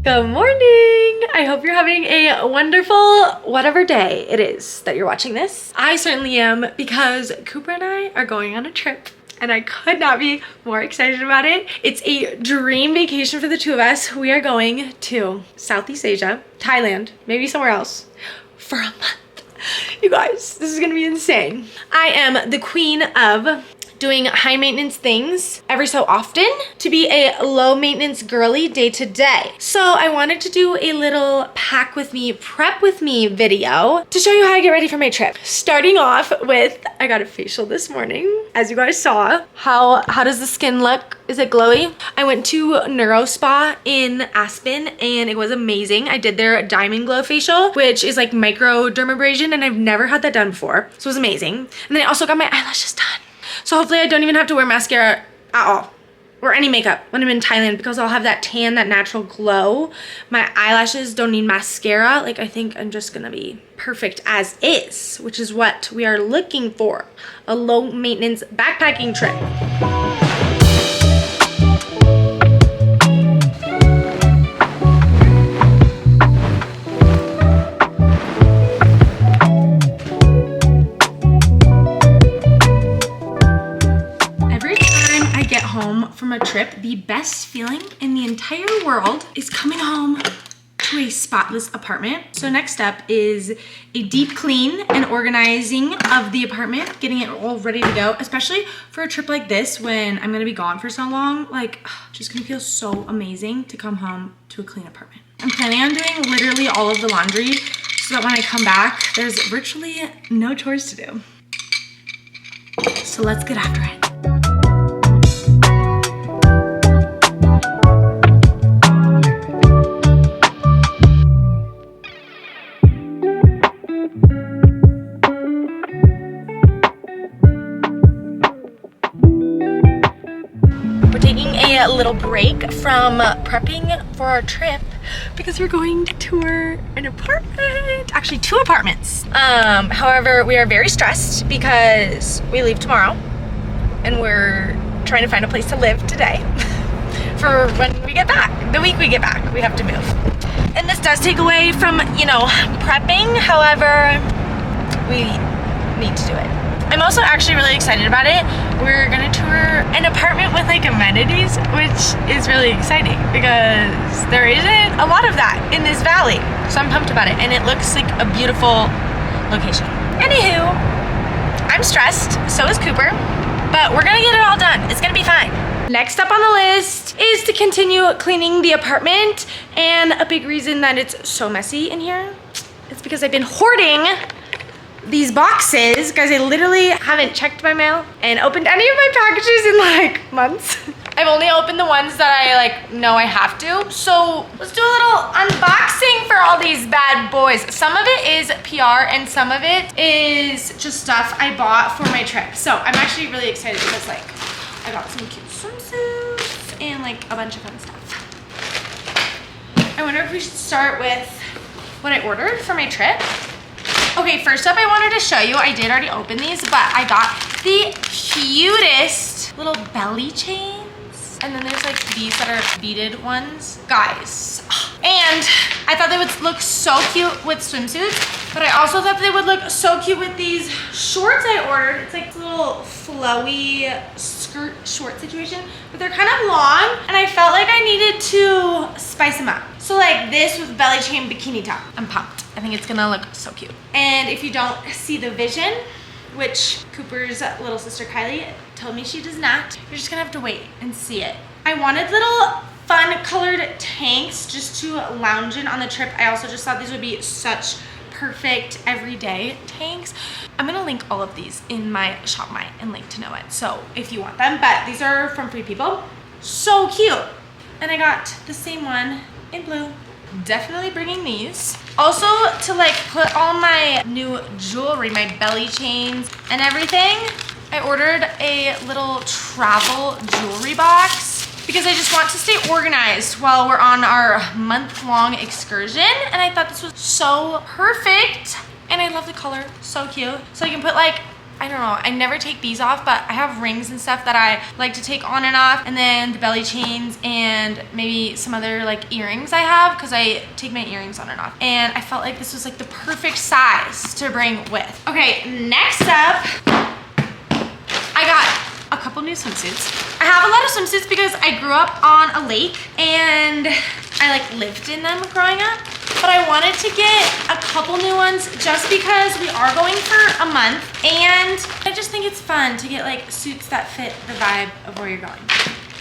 Good morning! I hope you're having a wonderful whatever day it is that you're watching this. I certainly am, because Cooper and I are going on a trip and I could not be more excited about it. It's a dream vacation for the two of us. We are going to Southeast Asia, Thailand, maybe somewhere else, for a month. You guys, this is gonna be insane. I am the queen of doing high maintenance things every so often to be a low maintenance girly day to day. So I wanted to do a little pack with me, prep with me video to show you how I get ready for my trip. Starting off with, I got a facial this morning. As you guys saw, how does the skin look? Is it glowy? I went to Neuro Spa in Aspen and it was amazing. I did their Diamond Glow facial, which is like microdermabrasion, and I've never had that done before. So it was amazing. And then I also got my eyelashes done. So hopefully I don't even have to wear mascara at all or any makeup when I'm in Thailand, because I'll have that tan, that natural glow. My eyelashes don't need mascara. Like, I think I'm just gonna be perfect as is, which is what we are looking for. A low maintenance backpacking trip. From a trip, the best feeling in the entire world is coming home to a spotless apartment. So next step is a deep clean and organizing of the apartment, getting it all ready to go, especially for a trip like this when I'm gonna be gone for so long. Like, just gonna feel so amazing to come home to a clean apartment. I'm planning on doing literally all of the laundry so that when I come back, there's virtually no chores to do. So let's get after it. A little break from prepping for our trip because we're going to tour an apartment, actually 2 apartments. However, we are very stressed because we leave tomorrow and we're trying to find a place to live today for when we get back, the week we get back, we have to move. And this does take away from, you know, prepping. However, we need to do it. I'm also actually really excited about it. We're gonna tour an apartment with like amenities, which is really exciting because there isn't a lot of that in this valley. So I'm pumped about it, and it looks like a beautiful location. Anywho, I'm stressed, so is Cooper, but we're gonna get it all done. It's gonna be fine. Next up on the list is to continue cleaning the apartment, and a big reason that it's so messy in here is because I've been hoarding these boxes. Guys, I literally haven't checked my mail and opened any of my packages in like months. I've only opened the ones that I like know I have to. So let's do a little unboxing for all these bad boys. Some of it is PR and some of it is just stuff I bought for my trip. So I'm actually really excited because like I got some cute swimsuits and like a bunch of fun stuff. I wonder if we should start with what I ordered for my trip. Okay, first up I wanted to show you, I did already open these, but I got the cutest little belly chains. And then there's like these that are beaded ones. Guys, and I thought they would look so cute with swimsuits, but I also thought they would look so cute with these shorts I ordered. It's like a little flowy skirt short situation, but they're kind of long, and I felt like I needed to spice them up. So like this with belly chain bikini top. I'm pumped. I think it's gonna look so cute. And if you don't see the vision, which Cooper's little sister Kylie told me she does not, you're just gonna have to wait and see it. I wanted little fun colored tanks just to lounge in on the trip. I also just thought these would be such perfect everyday tanks. I'm gonna link all of these in my Shop My and link to know it, so if you want them, but these are from Free People. So cute. And I got the same one in blue. Definitely bringing these. Also, to like put all my new jewelry, my belly chains and everything, I ordered a little travel jewelry box because I just want to stay organized while we're on our month-long excursion. And I thought this was so perfect. And I love the color, so cute. So I can put like, I don't know, I never take these off, but I have rings and stuff that I like to take on and off, and then the belly chains and maybe some other like earrings I have, because I take my earrings on and off. And I felt like this was like the perfect size to bring with. Okay, next up, I got a couple new swimsuits. I have a lot of swimsuits because I grew up on a lake and I like lived in them growing up. But I wanted to get a couple new ones just because we are going for a month, and I just think it's fun to get like suits that fit the vibe of where you're going.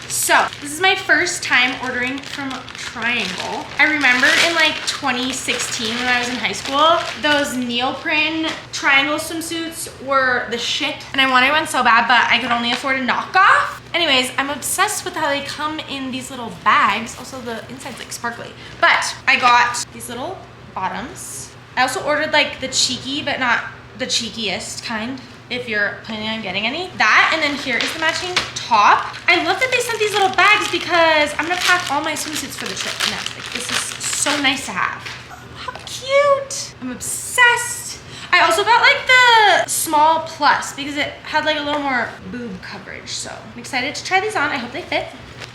So this is my first time ordering from Triangle. I remember in like 2016 when I was in high school, those neoprene Triangle swimsuits were the shit, and I wanted one so bad, but I could only afford a knockoff. Anyways, I'm obsessed with how they come in these little bags. Also, the inside's like sparkly. But I got these little bottoms. I also ordered like the cheeky, but not the cheekiest kind, if you're planning on getting any. That, and then here is the matching top. I love that they sent these little bags because I'm gonna pack all my swimsuits for the trip. And like, this is so nice to have. How cute. I'm obsessed. I also got like the small plus because it had like a little more boob coverage. So I'm excited to try these on. I hope they fit.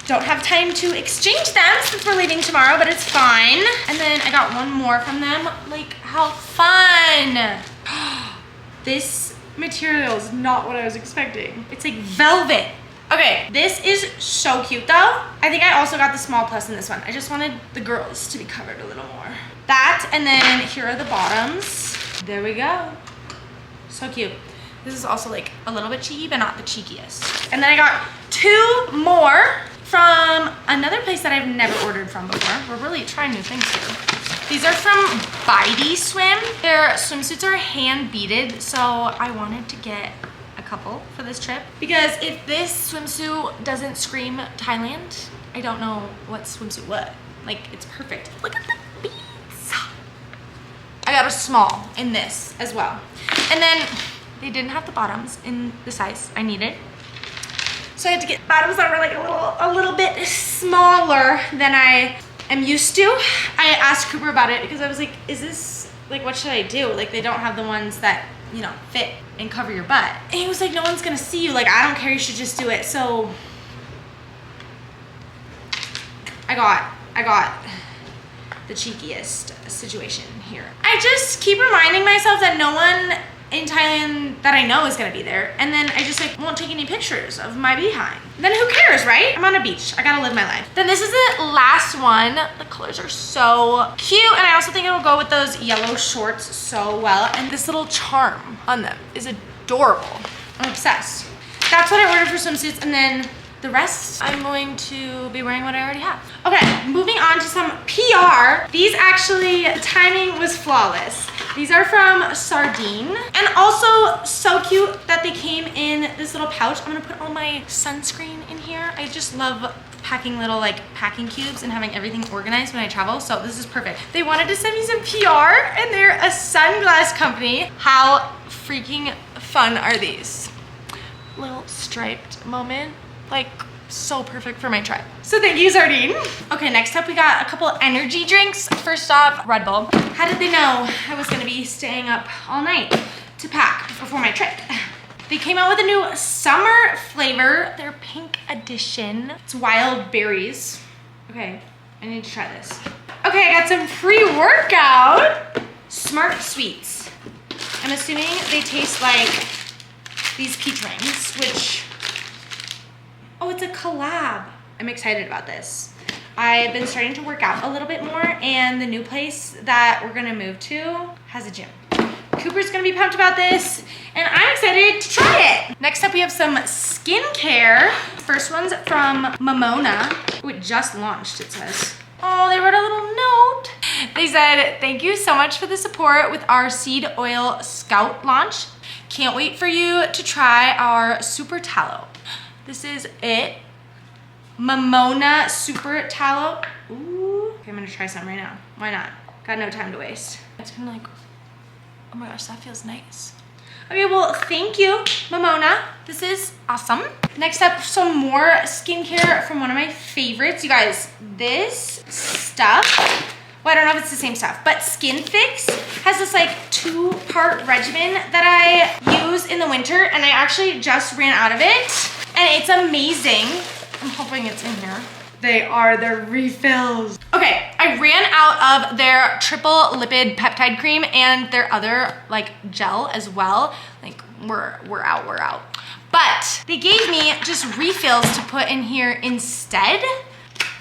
Don't have time to exchange them since we're leaving tomorrow, but it's fine. And then I got one more from them. Like, how fun. This material is not what I was expecting. It's like velvet. Okay, this is so cute though. I think I also got the small plus in this one. I just wanted the girls to be covered a little more. That, and then here are the bottoms. There we go. So cute. This is also like a little bit cheeky, but not the cheekiest. And then I got two more from another place that I've never ordered from before. We're really trying new things here. These are from Bidey Swim. Their swimsuits are hand beaded, so I wanted to get a couple for this trip because if this swimsuit doesn't scream Thailand, I don't know what swimsuit would. Like, it's perfect. Look at the beads. I got a small in this as well. And then they didn't have the bottoms in the size I needed. So I had to get bottoms that were like a little bit smaller than I am used to. I asked Cooper about it because I was like, is this, like, what should I do? Like, they don't have the ones that, you know, fit and cover your butt. And he was like, no one's gonna see you. Like, I don't care, you should just do it. So I got the cheekiest situation here. I just keep reminding myself that no one in Thailand that I know is gonna be there, and then I just like won't take any pictures of my behind. Then who cares, right? I'm on a beach, I gotta live my life. Then this is the last one. The colors are so cute, and I also think it'll go with those yellow shorts so well, and this little charm on them is adorable. I'm obsessed. That's what I ordered for swimsuits, and then the rest, I'm going to be wearing what I already have. Okay, moving on to some PR. These actually, the timing was flawless. These are from Sardine, and also so cute that they came in this little pouch. I'm gonna put all my sunscreen in here. I just love packing little like packing cubes and having everything organized when I travel, so this is perfect. They wanted to send me some PR, and they're a sunglass company. How freaking fun are these? Little striped moment. Like, so perfect for my trip. So thank you, Sardine. Okay, next up we got a couple energy drinks. First off, Red Bull. How did they know I was gonna be staying up all night to pack before my trip? They came out with a new summer flavor, their pink edition. It's wild berries. Okay, I need to try this. Okay, I got some pre-workout Smart Sweets. I'm assuming they taste like these peach rings, which, oh, it's a collab. I'm excited about this. I've been starting to work out a little bit more, and the new place that we're gonna move to has a gym. Cooper's gonna be pumped about this, and I'm excited to try it. Next up, we have some skincare. First one's from Momona. Oh, it just launched, it says. Oh, they wrote a little note. They said, thank you so much for the support with our seed oil scout launch. Can't wait for you to try our super tallow. This is it. Momona Super Tallow. Ooh. Okay, I'm gonna try some right now. Why not? Got no time to waste. It's been like, oh my gosh, that feels nice. Okay, well, thank you, Mamona. This is awesome. Next up, some more skincare from one of my favorites. You guys, this stuff, well, I don't know if it's the same stuff, but Skin Fix has this like 2-part regimen that I use in the winter, and I actually just ran out of it, and it's amazing. I'm hoping it's in here. They are their refills. Okay, I ran out of their triple lipid peptide cream and their other like gel as well. Like we're out. But they gave me just refills to put in here instead.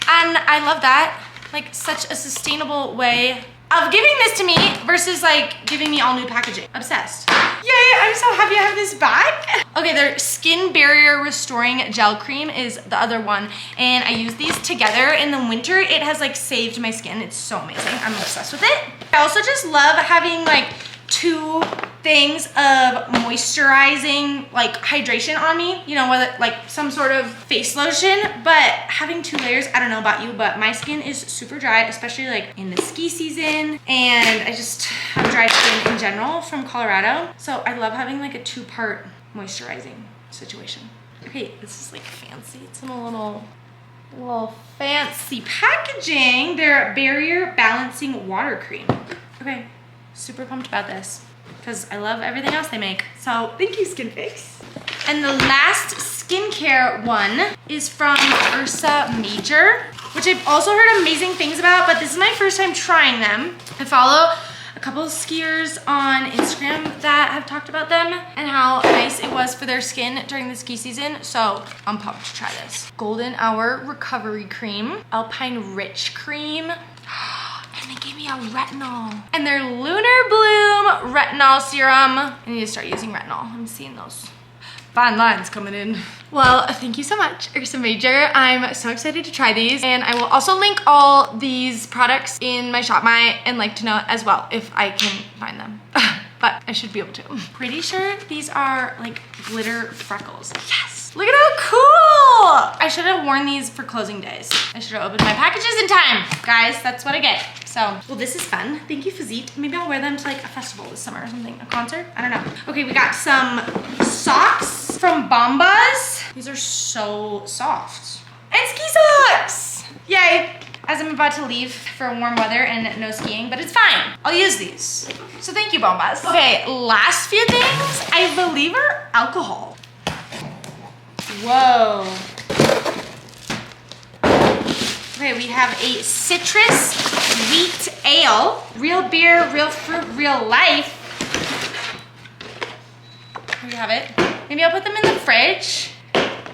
And I love that. Like such a sustainable way of giving this to me versus like giving me all new packaging. Obsessed. Yay, I'm so happy I have this back. Okay, their Skin Barrier Restoring Gel Cream is the other one. And I use these together in the winter. It has like saved my skin. It's so amazing. I'm obsessed with it. I also just love having like 2 things of moisturizing like hydration on me, you know, whether like some sort of face lotion, but having 2 layers, I don't know about you, but my skin is super dry, especially like in the ski season, and I just have dry skin in general from Colorado, so I love having like a 2-part moisturizing situation. Okay, this is like fancy. It's in a little fancy packaging. Their Barrier Balancing Water Cream. Okay, super pumped about this because I love everything else they make. So thank you, Skin Fix. And the last skincare one is from Ursa Major, which I've also heard amazing things about, but this is my first time trying them. I follow a couple of skiers on Instagram that have talked about them and how nice it was for their skin during the ski season. So I'm pumped to try this. Golden Hour Recovery Cream, Alpine Rich Cream, and they gave me a retinol. And their Lunar Bloom Retinol Serum. I need to start using retinol. I'm seeing those fine lines coming in. Well, thank you so much, Ursa Major. I'm so excited to try these. And I will also link all these products in my Shop My and Like to Know as well, if I can find them. But I should be able to. Pretty sure these are like glitter freckles. Yes! Look at how cool! I should have worn these for closing days. I should have opened my packages in time. Guys, that's what I get. So, well, this is fun. Thank you, Fazit. Maybe I'll wear them to like a festival this summer or something, a concert. I don't know. Okay, we got some socks from Bombas. These are so soft. And ski socks! Yay! As I'm about to leave for warm weather and no skiing, but it's fine. I'll use these. So thank you, Bombas. Okay, last few things I believe are alcohol. Whoa. Okay, we have a citrus wheat ale. Real beer, real fruit, real life. Here we have it. Maybe I'll put them in the fridge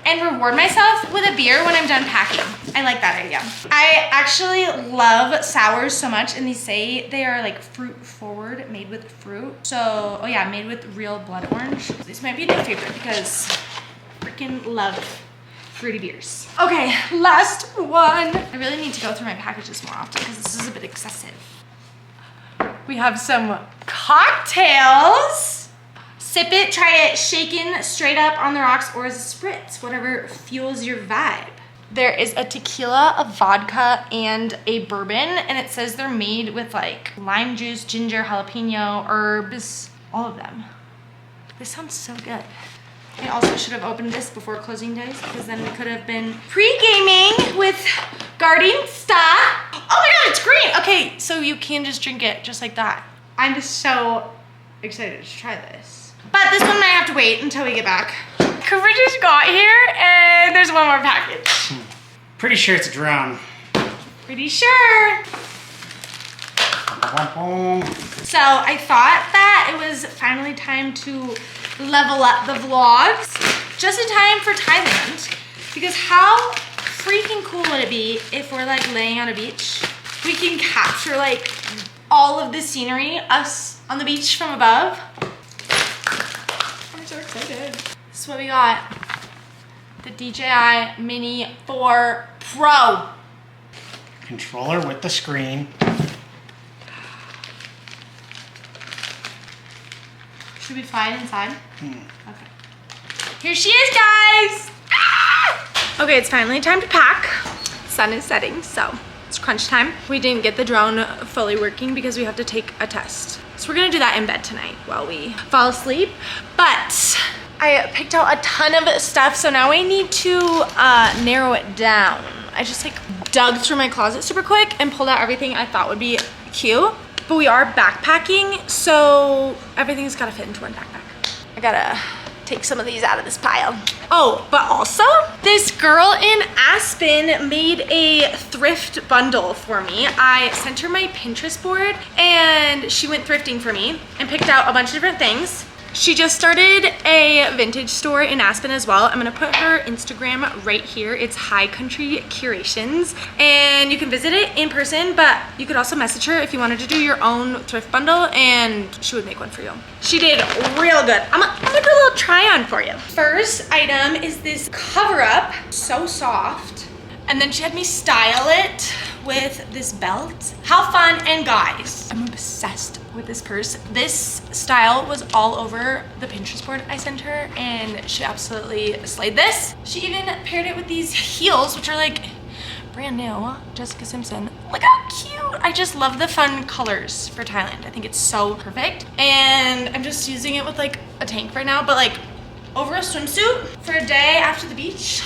and reward myself with a beer when I'm done packing. I like that idea. I actually love sours so much, and they say they are like fruit forward, made with fruit. So, oh yeah, made with real blood orange. This might be a new favorite because I freaking love fruity beers. Okay, last one. I really need to go through my packages more often because this is a bit excessive. We have some cocktails. Sip it, try it shaken straight up on the rocks or as a spritz, whatever fuels your vibe. There is a tequila, a vodka, and a bourbon, and it says they're made with like lime juice, ginger, jalapeno, herbs, all of them. This sounds so good. I also should have opened this before closing days because then we could have been pre-gaming with Guardian Star. Oh my god, it's green! Okay, so you can just drink it just like that. I'm just so excited to try this. But this one might have to wait until we get back. Cooper just got here and there's one more package. Pretty sure it's a drone. Pretty sure. So I thought that it was finally time to level up the vlogs just in time for Thailand. Because how freaking cool would it be if we're like laying on a beach? We can capture like all of the scenery, us on the beach from above. I'm so excited. This is what we got. The DJI Mini 4 Pro. Controller with the screen. Should we fly it inside? Okay. Here she is, guys! Ah! Okay, it's finally time to pack. Sun is setting, so it's crunch time. We didn't get the drone fully working because we have to take a test. So we're gonna do that in bed tonight while we fall asleep. But I picked out a ton of stuff, so now I need to narrow it down. I just like dug through my closet super quick and pulled out everything I thought would be cute. But we are backpacking, so everything's gotta fit into one backpack. I gotta take some of these out of this pile. Oh, but also this girl in Aspen made a thrift bundle for me. I sent her my Pinterest board and she went thrifting for me and picked out a bunch of different things. She just started a vintage store in Aspen as well. I'm gonna put her Instagram right here. It's High Country Curations, and you can visit it in person, but you could also message her if you wanted to do your own thrift bundle, and she would make one for you. She did real good. I'm gonna do a little try on for you. First item is this cover up, so soft. And then she had me style it with this belt. How fun, and guys, I'm obsessed with this purse. This style was all over the Pinterest board I sent her, and she absolutely slayed this. She even paired it with these heels, which are like brand new, Jessica Simpson. Look how cute. I just love the fun colors for Thailand. I think it's so perfect. And I'm just using it with like a tank right now, but like over a swimsuit for a day after the beach.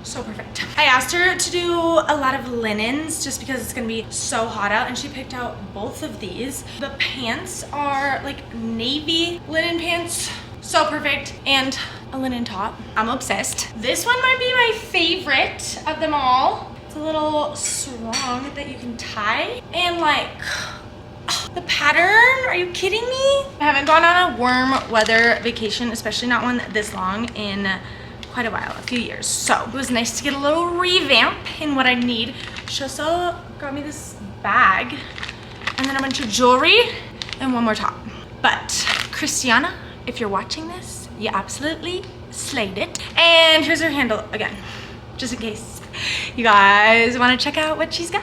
So perfect. I asked her to do a lot of linens just because it's gonna be so hot out, and she picked out both of these. The pants are like navy linen pants, so perfect, and a linen top. I'm obsessed. This one might be my favorite of them all. It's a little sarong that you can tie, and like, the pattern, are you kidding me? I haven't gone on a warm weather vacation, especially not one this long, in quite a while, a few years. So it was nice to get a little revamp in what I need. She also got me this bag and then a bunch of jewelry and one more top. But Christiana, if you're watching this, you absolutely slayed it. And here's her handle again, just in case you guys want to check out what she's got.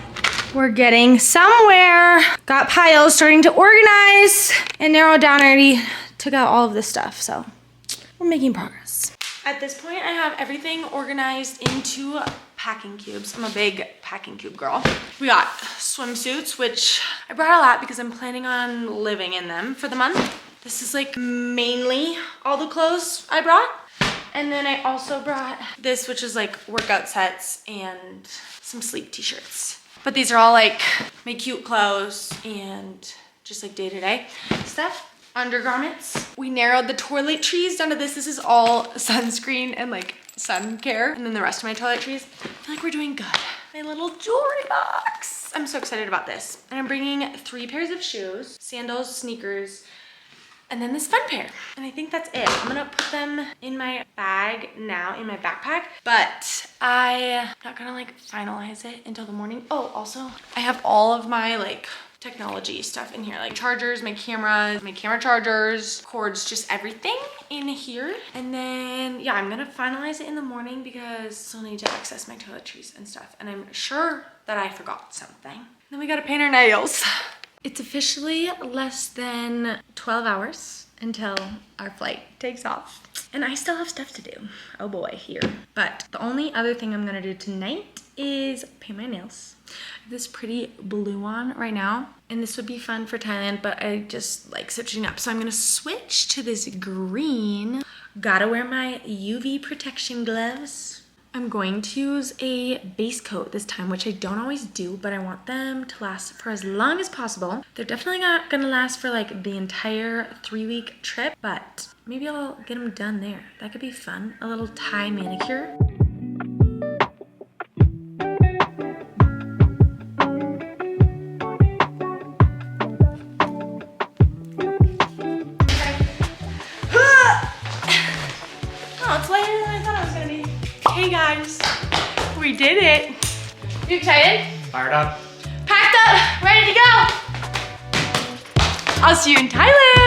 We're getting somewhere. Got piles, starting to organize and narrow down. I already took out all of this stuff, so we're making progress. At this point, I have everything organized into packing cubes. I'm a big packing cube girl. We got swimsuits, which I brought a lot because I'm planning on living in them for the month. This is like mainly all the clothes I brought. And then I also brought this, which is like workout sets and some sleep t-shirts. But these are all like my cute clothes and just like day-to-day stuff. Undergarments. We narrowed the toiletries down to this. This is all sunscreen and like sun care. And then the rest of my toiletries. I feel like we're doing good. My little jewelry box. I'm so excited about this. And I'm bringing 3 pairs of shoes, sandals, sneakers, and then this fun pair. And I think that's it. I'm gonna put them in my bag now, in my backpack, but I'm not gonna like finalize it until the morning. Oh, also, I have all of my like technology stuff in here, like chargers, my camera chargers, cords, just everything in here. And then yeah, I'm gonna finalize it in the morning because I still need to access my toiletries and stuff, and I'm sure that I forgot something. Then we gotta paint our nails. It's officially less than 12 hours until our flight takes off, and I still have stuff to do. Oh boy, here. But the only other thing I'm gonna do tonight is paint my nails. I have this pretty blue on right now, and this would be fun for Thailand, but I just like switching up. So I'm gonna switch to this green. Gotta wear my UV protection gloves. I'm going to use a base coat this time, which I don't always do, but I want them to last for as long as possible. They're definitely not gonna last for like the entire 3-week trip, but maybe I'll get them done there. That could be fun. A little Thai manicure. Hey guys, we did it. You excited? Fired up. Packed up, ready to go. I'll see you in Thailand.